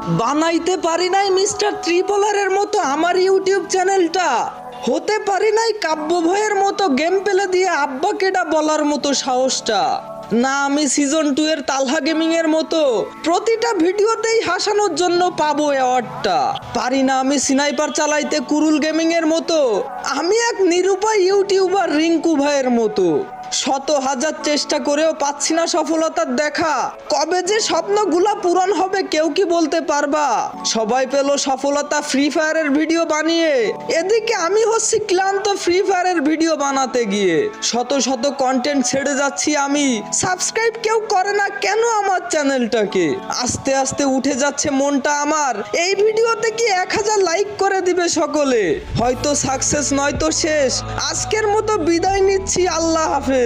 বানাইতে পারি নাই মিস্টার ত্রিপলারের মতো আমার ইউটিউব চ্যানেলটা, হতে পারি নাই কাব্য ভয়ের মতো গেম পেলে দিয়ে আব্বা কেডা বলার মতো সাহসটা, না আমি সিজন 2 এর তালহা গেমিং এর মতো প্রতিটা ভিডিওতেই হাসানোর জন্য পাবো অ্যাওয়ার্ডটা, পারি না আমি স্নাইপার চালাইতে কুরুল গেমিং এর মতো, আমি এক নিরুপায় ইউটিউবার রিঙ্কু ভাইয়ের মতো, শত হাজার চেষ্টা করেও পাচ্ছি না সফলতার দেখা, কবে যে স্বপ্নগুলা পূরণ হবে কেউ কি বলতে পারবা? সবাই পেল সফলতা ফ্রি ফায়ারের ভিডিও বানিয়ে, এদিকে আমি হচ্ছি ক্লান্ত ফ্রি ফায়ারের ভিডিও বানাতে গিয়ে, শত শত কন্টেন্ট ছেড়ে যাচ্ছি আমি, সাবস্ক্রাইব কেউ করে না কেন আমার চ্যানেলটাকে, আস্তে আস্তে উঠে যাচ্ছে মনটা আমার, এই ভিডিওতে কি 1000 লাইক করে দিবে সকলে, হয়তো সাকসেস নয়তো শেষ, আজকের মতো বিদায় নিচ্ছি, আল্লাহ হাফেজ।